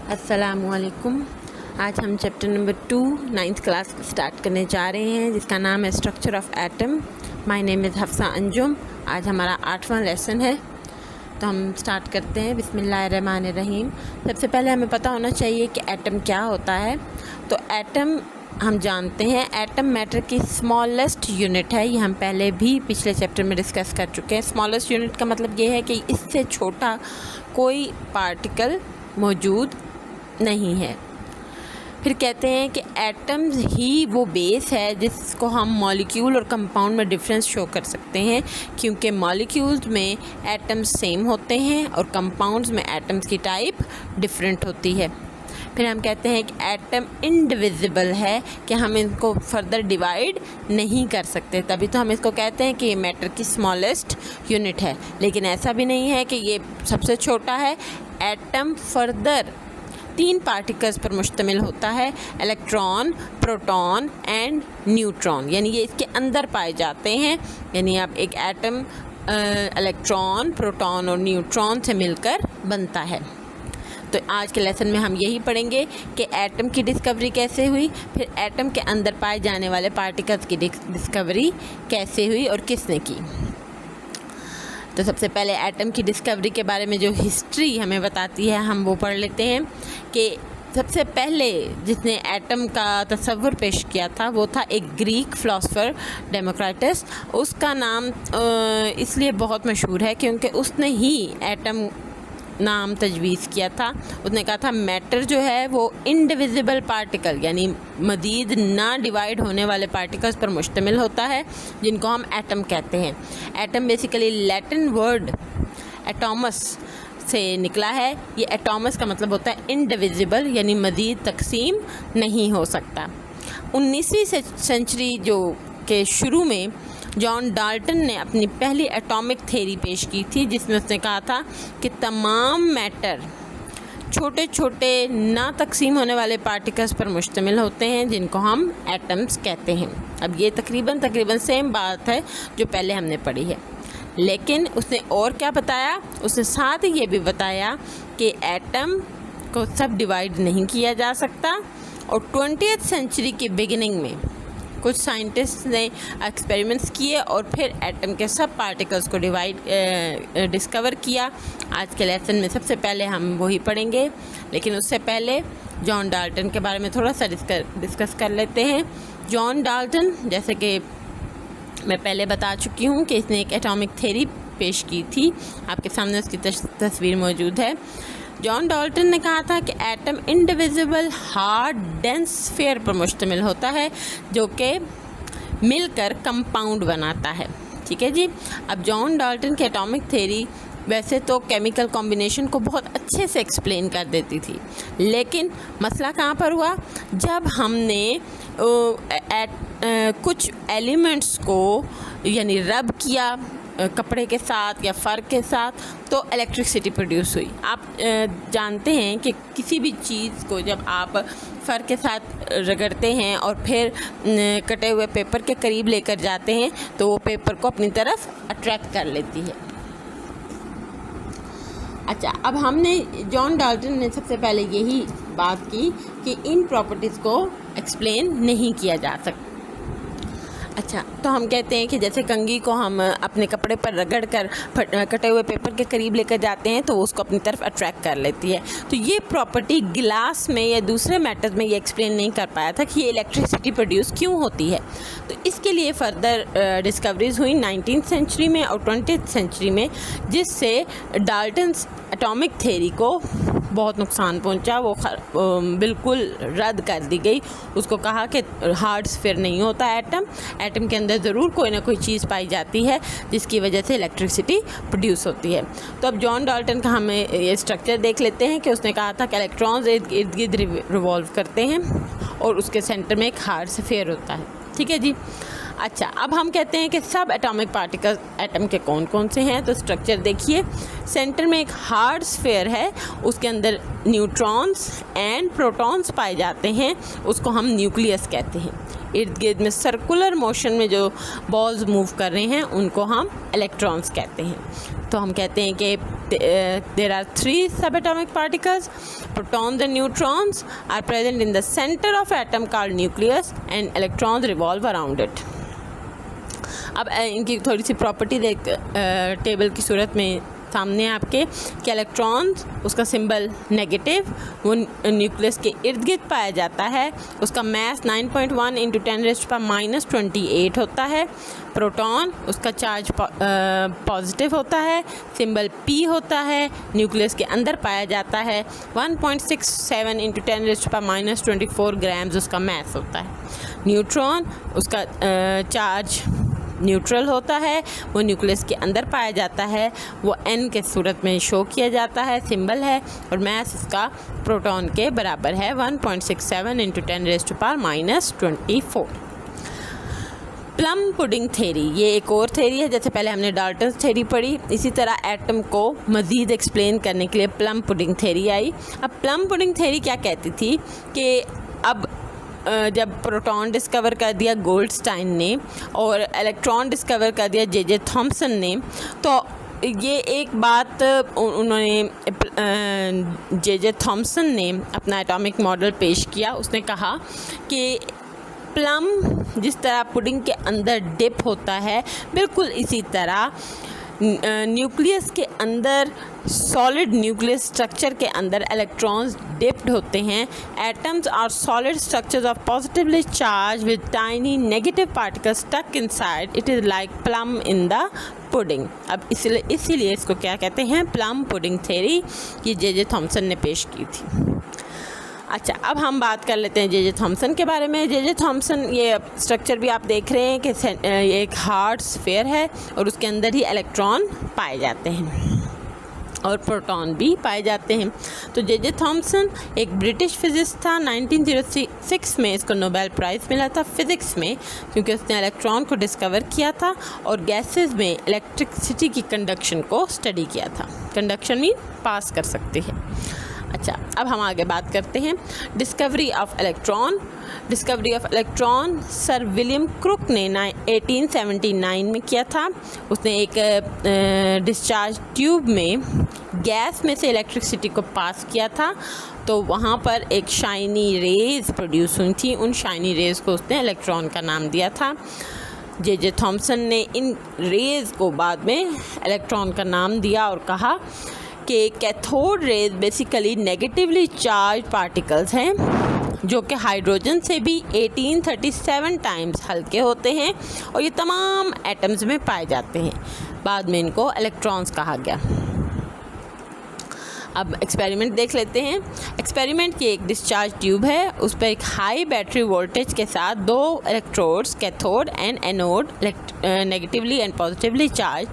अस्सलामुअलैकुम। आज हम chapter number 2 9th class start करने जा रहे हैं, जिसका नाम है structure of atom. My name is Hafsa Anjum. आज हमारा 8वां लेसन है, तो हम स्टार्ट करते हैं। बिस्मिल्लाहिर्रहमानिर्रहीम। सबसे पहले हमें पता होना चाहिए कि एटम क्या होता है। तो एटम हम जानते हैं, एटम मैटर की स्मॉलेस्ट यूनिट है। ये हम पहले भी पिछले चैप्टर में डिस्कस कर चुके हैं। स्मॉलेस्ट यूनिट का मतलब ये है कि इससे छोटा कोई पार्टिकल मौजूद नहीं है। फिर कहते हैं कि एटम्स ही वो बेस है जिसको हम मॉलिक्यूल और कंपाउंड में डिफरेंस शो कर सकते हैं, क्योंकि मॉलिक्यूल्स में एटम्स सेम होते हैं और कंपाउंड्स में एटम्स की टाइप डिफरेंट होती है। फिर हम कहते हैं कि एटम इनडिविजिबल है, कि हम इनको फर्दर डिवाइड नहीं कर सकते, तभी तो हम इसको कहते हैं कि ये मैटर की स्मॉलेस्ट यूनिट है। लेकिन ऐसा भी नहीं है कि ये सबसे छोटा है। एटम फर्दर 3 पार्टिकल्स पर मुश्तमिल होता है, इलेक्ट्रॉन, प्रोटॉन एंड न्यूट्रॉन। यानी ये इसके अंदर पाए जाते हैं। यानी अब एक एटम इलेक्ट्रॉन, प्रोटॉन और न्यूट्रॉन से मिलकर बनता है। तो आज के लेसन में हम यही पढ़ेंगे कि एटम की डिस्कवरी कैसे हुई, फिर एटम के अंदर पाए जाने वाले पार्टिकल्स की डिस्कवरी कैसे हुई और किसने की। तो सबसे पहले एटम की डिस्कवरी के बारे में जो हिस्ट्री हमें बताती है, हम वो पढ़ लेते हैं कि सबसे पहले जिसने एटम का तस्वुर पेश किया था वो था एक ग्रीक फ़िलासफ़र डेमोक्रिटस। उसका नाम इसलिए बहुत मशहूर है क्योंकि उसने ही एटम नाम तजवीज़ किया था। उसने कहा था मैटर जो है वो इनडिविजिबल पार्टिकल, यानी मज़ीद ना डिवाइड होने वाले पार्टिकल्स पर मुश्तमिल होता है, जिनको हम एटम कहते हैं। एटम बेसिकली लैटिन वर्ड एटॉमस से निकला है। ये एटॉमस का मतलब होता है इनडिविजिबल, यानी मज़ीद तकसीम नहीं हो सकता। 19वीं सेंचुरी जो के शुरू में जॉन डाल्टन ने अपनी पहली एटॉमिक थ्योरी पेश की थी, जिसमें उसने कहा था कि तमाम मैटर छोटे छोटे ना तकसीम होने वाले पार्टिकल्स पर मुश्तमिल होते हैं, जिनको हम एटम्स कहते हैं। अब ये तकरीबन सेम बात है जो पहले हमने पढ़ी है, लेकिन उसने और क्या बताया, उसने साथ ही ये भी बताया कि एटम को सब डिवाइड नहीं किया जा सकता। और 20th सेंचुरी की बिगिनिंग में कुछ साइंटिस्ट ने एक्सपेरिमेंट्स किए और फिर एटम के सब पार्टिकल्स को डिस्कवर किया। आज के लेसन में सबसे पहले हम वही पढ़ेंगे, लेकिन उससे पहले जॉन डाल्टन के बारे में थोड़ा सा डिस्कस कर लेते हैं। जॉन डाल्टन, जैसे कि मैं पहले बता चुकी हूँ कि इसने एक एटॉमिक थ्योरी पेश की थी, आपके सामने उसकी तस्वीर मौजूद है। जॉन डाल्टन ने कहा था कि atom indivisible hard dense sphere पर मुश्तमिल होता है, जो कि मिलकर कंपाउंड बनाता है। ठीक है जी। अब जॉन डाल्टन की एटॉमिक थ्योरी वैसे तो केमिकल कॉम्बिनेशन को बहुत अच्छे से एक्सप्लेन कर देती थी, लेकिन मसला कहाँ पर हुआ, जब हमने कुछ एलिमेंट्स को यानी रब किया कपड़े के साथ या फ़र के साथ, तो इलेक्ट्रिसिटी प्रोड्यूस हुई। आप जानते हैं कि किसी भी चीज़ को जब आप फ़र के साथ रगड़ते हैं और फिर कटे हुए पेपर के करीब लेकर जाते हैं, तो वो पेपर को अपनी तरफ अट्रैक्ट कर लेती है। अच्छा, अब हमने जॉन डाल्टन ने सबसे पहले यही बात की कि इन प्रॉपर्टीज़ को एक्सप्लेन नहीं किया जा सकता। अच्छा, तो हम कहते हैं कि जैसे कंघी को हम अपने कपड़े पर रगड़ कर कटे हुए पेपर के करीब लेकर जाते हैं, तो उसको अपनी तरफ अट्रैक्ट कर लेती है। तो ये प्रॉपर्टी गिलास में या दूसरे मैटर्स में ये एक्सप्लेन नहीं कर पाया था कि ये इलेक्ट्रिसिटी प्रोड्यूस क्यों होती है। तो इसके लिए फर्दर डिस्कवरीज हुई 19th सेंचुरी में और 20th सेंचुरी में, जिससे डाल्टन्स एटॉमिक थ्योरी को बहुत नुकसान पहुंचा। वो बिल्कुल रद्द कर दी गई। उसको कहा कि हार्ड स्फीयर नहीं होता एटम के अंदर ज़रूर कोई ना कोई चीज़ पाई जाती है जिसकी वजह से इलेक्ट्रिसिटी प्रोड्यूस होती है। तो अब जॉन डाल्टन का हमें ये स्ट्रक्चर देख लेते हैं कि उसने कहा था कि इलेक्ट्रॉन्स इर्द गिर्द रिवॉल्व करते हैं और उसके सेंटर में एक हार्ड स्फीयर होता है। ठीक है जी। अच्छा, अब हम कहते हैं कि सब एटॉमिक पार्टिकल्स एटम के कौन कौन से हैं। तो स्ट्रक्चर देखिए, सेंटर में एक हार्ड स्फीयर है, उसके अंदर न्यूट्रॉन्स एंड प्रोटॉन्स पाए जाते हैं, उसको हम न्यूक्लियस कहते हैं। इर्द गिर्द में सर्कुलर मोशन में जो बॉल्स मूव कर रहे हैं उनको हम इलेक्ट्रॉन्स कहते हैं। तो हम कहते हैं कि there are 3 subatomic particles. Protons and neutrons are present in the center of atom called nucleus and electrons revolve around it. अब इनकी थोड़ी सी प्रॉपर्टी देख टेबल की सूरत में सामने आपके कि इलेक्ट्रॉन्स, उसका सिंबल नेगेटिव, वो न्यूक्लियस के इर्द गिर्द पाया जाता है, उसका मास 9.1 × 10⁻⁻28 होता है। प्रोटॉन, उसका चार्ज पॉजिटिव होता है, सिंबल P होता है, न्यूक्लियस के अंदर पाया जाता है, 1.67 × 10⁻24 ग्राम्स उसका मास होता है। न्यूट्रॉन, उसका चार्ज न्यूट्रल होता है, वो न्यूक्लियस के अंदर पाया जाता है, वो N के सूरत में शो किया जाता है, सिंबल है, और मास इसका प्रोटॉन के बराबर है 1.67 × 10⁻24। प्लम पुडिंग थ्योरी, ये एक और थ्योरी है, जैसे पहले हमने डाल्टन थ्योरी पढ़ी, इसी तरह एटम को मज़ीद एक्सप्लेन करने के लिए प्लम पुडिंग थ्योरी आई। अब प्लम पुडिंग थ्योरी क्या कहती थी कि अब जब प्रोटॉन डिस्कवर कर दिया गोल्डस्टाइन ने और इलेक्ट्रॉन डिस्कवर कर दिया जे थॉमसन ने, तो ये एक बात उन्होंने जे थॉमसन ने अपना एटॉमिक मॉडल पेश किया। उसने कहा कि प्लम जिस तरह पुडिंग के अंदर डिप होता है, बिल्कुल इसी तरह न्यूक्लियस के अंदर, सॉलिड न्यूक्लियस स्ट्रक्चर के अंदर इलेक्ट्रॉन्स डिप्ड होते हैं। Atoms are solid structures of positively charge with tiny negative particles stuck inside, it is like plum in the pudding. अब इसीलिए इसको क्या कहते हैं, प्लम पुडिंग थ्योरी, कि जे थॉमसन ने पेश की थी। अच्छा, अब हम बात कर लेते हैं जे थॉमसन के बारे में। जे थॉमसन, ये स्ट्रक्चर भी आप देख रहे हैं कि ये एक हार्ड स्फीयर है और उसके अंदर ही इलेक्ट्रॉन पाए जाते हैं और प्रोटॉन भी पाए जाते हैं। तो जे थॉमसन एक ब्रिटिश फिजिस्ट था। 1906 में इसको नोबेल प्राइज़ मिला था फिज़िक्स में, क्योंकि उसने इलेक्ट्रॉन को डिस्कवर किया था और गैसेस में इलेक्ट्रिसिटी की कंडक्शन को स्टडी किया था। कंडक्शन मीन पास कर सकते हैं। अच्छा, अब हम आगे बात करते हैं discovery of electron. Discovery of electron sir William Crookes ने 1879 में किया था। उसने एक डिस्चार्ज ट्यूब में गैस में से इलेक्ट्रिसिटी को पास किया था, तो वहाँ पर एक शाइनी रेज़ प्रोड्यूस हुई थी। उन शाइनी रेज़ को उसने इलेक्ट्रॉन का नाम दिया था। जे थॉमसन ने इन रेज़ को बाद में इलेक्ट्रॉन का नाम दिया और कहा कि cathode rays basically negatively charge particles हैं, जो कि हाइड्रोजन से भी 1837 टाइम्स हल्के होते हैं और ये तमाम एटम्स में पाए जाते हैं। बाद में इनको इलेक्ट्रॉन्स कहा गया। अब एक्सपेरिमेंट देख लेते हैं। एक्सपेरिमेंट की एक डिस्चार्ज ट्यूब है, उस पर एक हाई बैटरी वोल्टेज के साथ 2 electrodes, cathode and anode, negatively and positively charge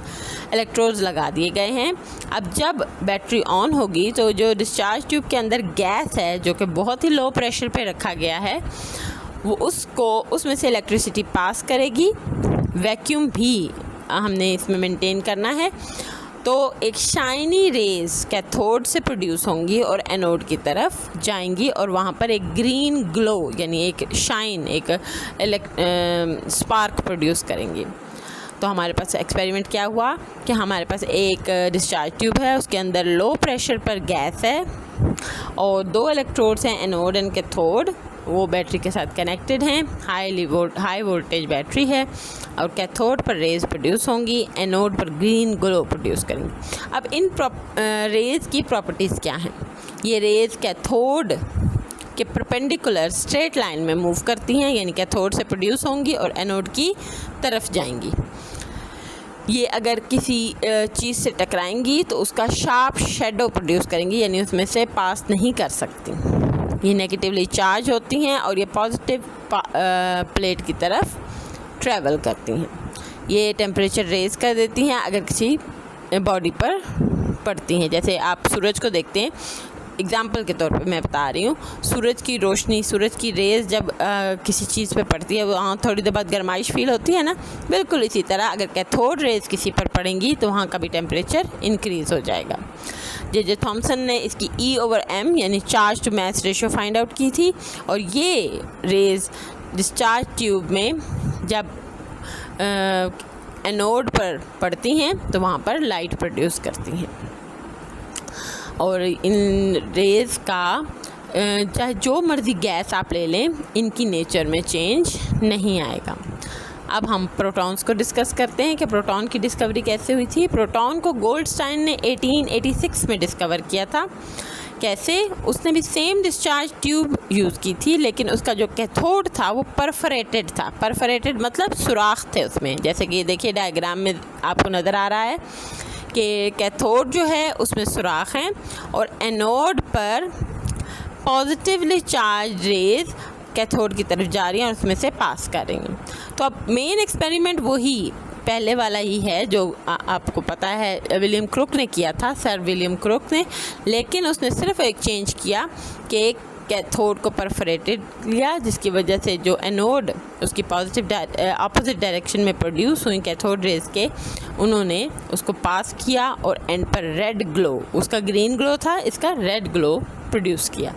electrodes लगा दिए गए हैं। अब जब बैटरी ऑन होगी तो जो डिस्चार्ज ट्यूब के अंदर गैस है, जो कि बहुत ही लो प्रेशर पे रखा गया है, वो उसमें से इलेक्ट्रिसिटी पास करेगी। वैक्यूम भी हमने इसमें मेंटेन करना है। तो एक शाइनी रेज़ कैथोड से प्रोड्यूस होंगी और एनोड की तरफ जाएंगी और वहाँ पर एक ग्रीन ग्लो यानी एक शाइन, एक स्पार्क प्रोड्यूस करेंगी। तो हमारे पास एक्सपेरिमेंट क्या हुआ कि हमारे पास एक डिस्चार्ज ट्यूब है, उसके अंदर लो प्रेशर पर गैस है और 2 इलेक्ट्रोड्स हैं, एनोड एंड कैथोड, वो बैटरी के साथ कनेक्टेड हैं। हाई वोल्टेज बैटरी है और कैथोड पर रेज़ प्रोड्यूस होंगी, एनोड पर ग्रीन ग्लो प्रोड्यूस करेंगी। अब इन रेज़ की प्रॉपर्टीज़ क्या हैं? ये रेज़ कैथोड के परपेंडिकुलर स्ट्रेट लाइन में मूव करती हैं, यानी कैथोड से प्रोड्यूस होंगी और एनोड की तरफ जाएंगी। ये अगर किसी चीज़ से टकराएंगी तो उसका शार्प शेडो प्रोड्यूस करेंगी, यानी उसमें से पास नहीं कर सकती। ये नेगेटिवली चार्ज होती हैं और ये पॉजिटिव प्लेट की तरफ ट्रैवल करती हैं। ये टेम्परेचर रेज़ कर देती हैं अगर किसी बॉडी पर पड़ती हैं। जैसे आप सूरज को देखते हैं, एग्ज़ाम्पल के तौर पे मैं बता रही हूँ, सूरज की रोशनी, सूरज की रेज़ जब किसी चीज़ पे पड़ती है, वहाँ थोड़ी देर बाद गर्माइश फील होती है ना, बिल्कुल इसी तरह अगर कैथोड रेज़ किसी पर पड़ेंगी तो वहाँ का भी टेम्परेचर इंक्रीज़ हो जाएगा। जे थॉमसन ने इसकी E/m यानी charge to mass ratio find out की थी और ये रेज़ डिस्चार्ज ट्यूब में जब एनोड पर पड़ती हैं तो वहाँ पर लाइट प्रोड्यूस करती हैं। और इन रेज़ का चाहे जो मर्ज़ी गैस आप ले लें, इनकी नेचर में चेंज नहीं आएगा। अब हम प्रोटॉन्स को डिस्कस करते हैं कि प्रोटॉन की डिस्कवरी कैसे हुई थी। प्रोटॉन को गोल्डस्टाइन ने 1886 में डिस्कवर किया था। कैसे? उसने भी सेम डिस्चार्ज ट्यूब यूज़ की थी, लेकिन उसका जो कैथोड था वो परफोरेटेड था। परफोरेटेड मतलब सुराख थे उसमें, जैसे कि देखिए डायग्राम में आपको नज़र आ रहा है कि कैथोड जो है उसमें सुराख हैं और एनोड पर पॉजिटिवली चार्ज रेज कैथोड की तरफ जा रही हैं और उसमें से पास कर रही हैं। तो अब मेन एक्सपेरिमेंट वही पहले वाला ही है जो आपको पता है विलियम क्रुक ने किया था, सर विलियम क्रुक ने, लेकिन उसने सिर्फ एक चेंज किया कि एक कैथोड को परफोरेटेड लिया, जिसकी वजह से जो एनोड उसकी ऑपोजिट डायरेक्शन में प्रोड्यूस हुई कैथोड रेज के, उन्होंने उसको पास किया और एंड पर रेड ग्लो, उसका ग्रीन ग्लो था, इसका रेड ग्लो प्रोड्यूस किया।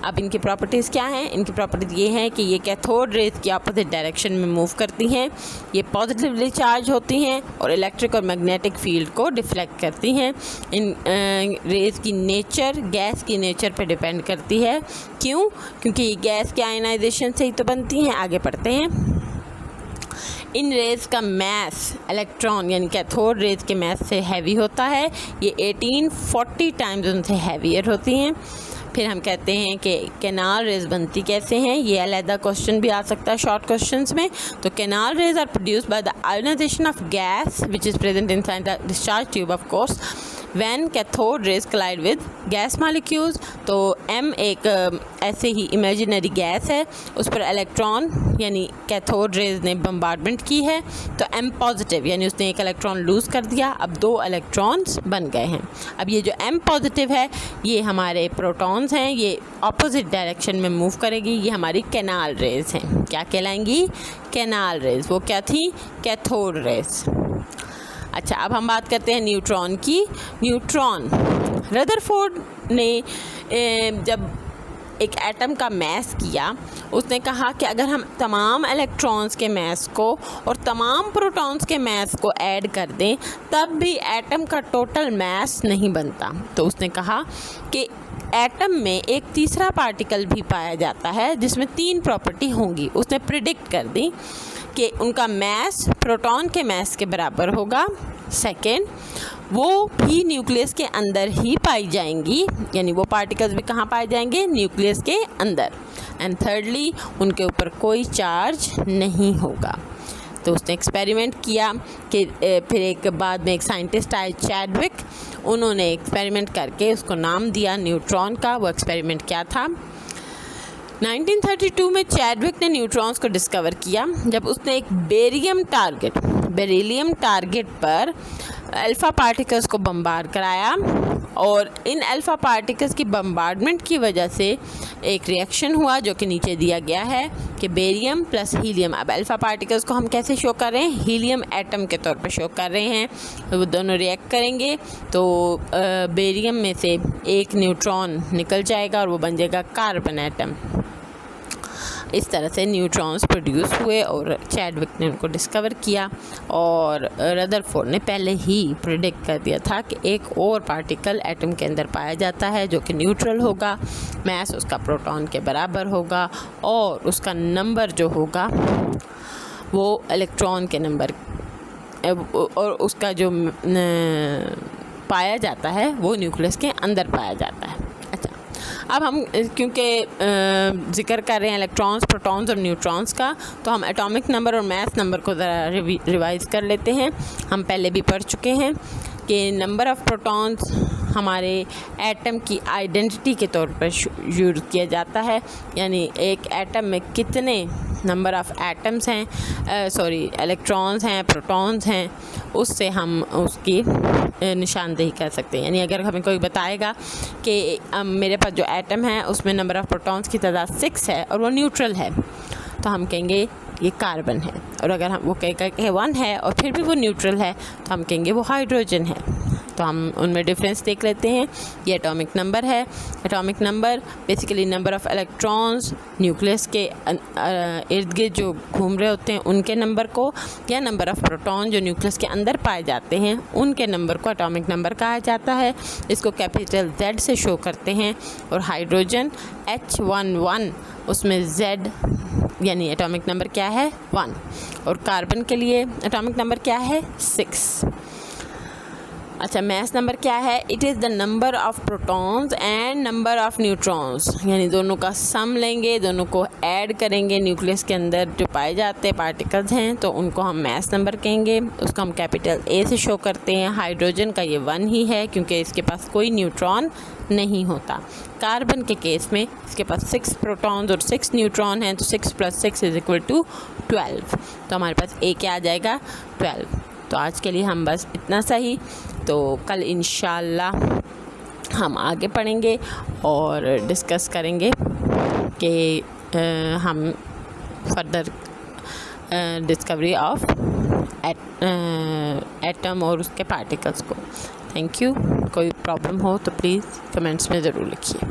अब इनकी प्रॉपर्टीज़ क्या हैं? इनकी प्रॉपर्टीज़ ये हैं कि ये कैथोड रेज की अपोजिट डायरेक्शन में मूव करती हैं, ये पॉजिटिवली चार्ज होती हैं और इलेक्ट्रिक और मैग्नेटिक फील्ड को डिफ्लेक्ट करती हैं। इन रेज की नेचर गैस की नेचर पे डिपेंड करती है। क्यों? क्योंकि ये गैस के आयनाइजेशन से ही तो बनती हैं। आगे पढ़ते हैं। इन रेज का मैस इलेक्ट्रॉन यानी कैथोड रेज के मैस से हैवी होता है। ये 1840 टाइम्स उनसे हैवियर होती हैं। फिर हम कहते हैं कि कैनाल रेज बनती कैसे हैं, ये अलहदा क्वेश्चन भी आ सकता है शॉर्ट क्वेश्चंस में। तो canal rays are produced by the ionisation of gas which is present inside the discharge tube of course when cathode rays collide with gas molecules. तो M एक ऐसे ही इमेजिनरी गैस है, उस पर इलेक्ट्रॉन यानी cathode rays ने bombardment की है, तो M पॉजिटिव यानी उसने एक इलेक्ट्रॉन लूज़ कर दिया, अब 2 इलेक्ट्रॉन्स बन गए हैं। अब ये जो M पॉजिटिव है ये हमारे प्रोटॉन्स हैं, ये ऑपोजिट डायरेक्शन में मूव करेगी, ये हमारी कैनाल रेज हैं। क्या कहलाएंगी? Canal raise. वो क्या थी? Cathode rays. अच्छा, अब हम बात करते हैं न्यूट्रॉन की। न्यूट्रॉन रदरफोर्ड ने जब एक एटम का मैस किया, उसने कहा कि अगर हम तमाम इलेक्ट्रॉन्स के मैस को और तमाम प्रोटॉन्स के मैस को ऐड कर दें तब भी एटम का टोटल मैस नहीं बनता। तो उसने कहा कि एटम में एक तीसरा पार्टिकल भी पाया जाता है जिसमें 3 प्रॉपर्टी होंगी। उसने प्रिडिक्ट कर दी कि उनका मैस प्रोटॉन के मैस के बराबर होगा। सेकेंड, वो भी न्यूक्लियस के अंदर ही पाई जाएंगी, यानी वो पार्टिकल्स भी कहाँ पाए जाएंगे? न्यूक्लियस के अंदर। एंड थर्डली, उनके ऊपर कोई चार्ज नहीं होगा। तो उसने एक्सपेरिमेंट किया कि फिर एक बाद में एक साइंटिस्ट आए चैडविक, उन्होंने एक्सपेरिमेंट करके उसको नाम दिया न्यूट्रॉन का। वो एक्सपेरिमेंट क्या था? 1932 में चैडविक ने न्यूट्रॉन्स को डिस्कवर किया जब उसने एक बेरिलियम टारगेट पर अल्फ़ा पार्टिकल्स को बम्बार्ड कराया, और इन अल्फ़ा पार्टिकल्स की बम्बार्डमेंट की वजह से एक रिएक्शन हुआ जो कि नीचे दिया गया है कि बेरियम प्लस हीलियम। अब अल्फ़ा पार्टिकल्स को हम कैसे शो कर रहे हैं? हीलियम एटम के तौर पर शो कर रहे हैं। तो वो दोनों रिएक्ट करेंगे तो बेरियम में से एक न्यूट्रॉन निकल जाएगा और वो बन जाएगा कार्बन एटम। इस तरह से न्यूट्रॉन्स प्रोड्यूस हुए और चैडविक ने उनको डिस्कवर किया, और रदरफोर्ड ने पहले ही प्रिडिक्ट कर दिया था कि एक और पार्टिकल एटम के अंदर पाया जाता है जो कि न्यूट्रल होगा, मैस उसका प्रोटॉन के बराबर होगा और उसका नंबर जो होगा वो इलेक्ट्रॉन के नंबर, और उसका जो पाया जाता है वो न्यूक्लियस के अंदर पाया जाता है। अब हम क्योंकि जिक्र कर रहे हैं इलेक्ट्रॉन्स, प्रोटॉन्स और न्यूट्रॉन्स का, तो हम एटॉमिक नंबर और मास नंबर को ज़रा रिवाइज़ कर लेते हैं। हम पहले भी पढ़ चुके हैं कि नंबर ऑफ़ प्रोटॉन्स हमारे एटम की आइडेंटिटी के तौर पर यूज़ किया जाता है, यानी एक एटम में कितने नंबर ऑफ़ एटम्स हैं, इलेक्ट्रॉन्स हैं, प्रोटॉन्स हैं, उससे हम उसकी निशानदेही कर सकते हैं। यानी अगर हमें कोई बताएगा कि मेरे पास जो एटम है उसमें नंबर ऑफ़ प्रोटॉन्स की तादाद 6 है और वो न्यूट्रल है, तो हम कहेंगे ये कार्बन है। और अगर हम वो कहेगा कि 1 है और फिर भी वो न्यूट्रल है तो हम कहेंगे वो हाइड्रोजन है। तो हम उनमें डिफरेंस देख लेते हैं। ये एटॉमिक नंबर है। Atomic number basically number of electrons nucleus के इर्द गिर्द जो घूम रहे होते हैं उनके नंबर को, या नंबर ऑफ़ प्रोटॉन जो न्यूक्लियस के अंदर पाए जाते हैं उनके नंबर को एटॉमिक नंबर कहा जाता है। इसको कैपिटल Z से शो करते हैं। और हाइड्रोजन H11 उसमें Z यानी एटॉमिक नंबर क्या है 1। और कार्बन के लिए एटॉमिक नंबर क्या है 6। अच्छा, मास नंबर क्या है? It is the number of protons and number of neutrons, यानी दोनों का सम लेंगे, दोनों को ऐड करेंगे। न्यूक्लियस के अंदर जो पाए जाते पार्टिकल्स हैं तो उनको हम मास नंबर कहेंगे। उसको हम कैपिटल A से शो करते हैं। हाइड्रोजन का ये 1 ही है क्योंकि इसके पास कोई न्यूट्रॉन नहीं होता। कार्बन के केस में इसके पास 6 प्रोटॉन्स और 6 न्यूट्रॉन हैं, तो 6 + 6 = 12। तो हमारे पास A क्या आ जाएगा 12। तो आज के लिए हम बस इतना सही। तो कल इंशाल्लाह हम आगे पढ़ेंगे और डिस्कस करेंगे कि हम फर्दर डिस्कवरी ऑफ एटम और उसके पार्टिकल्स को। Thank you. कोई प्रॉब्लम हो तो प्लीज़ कमेंट्स में ज़रूर लिखिए।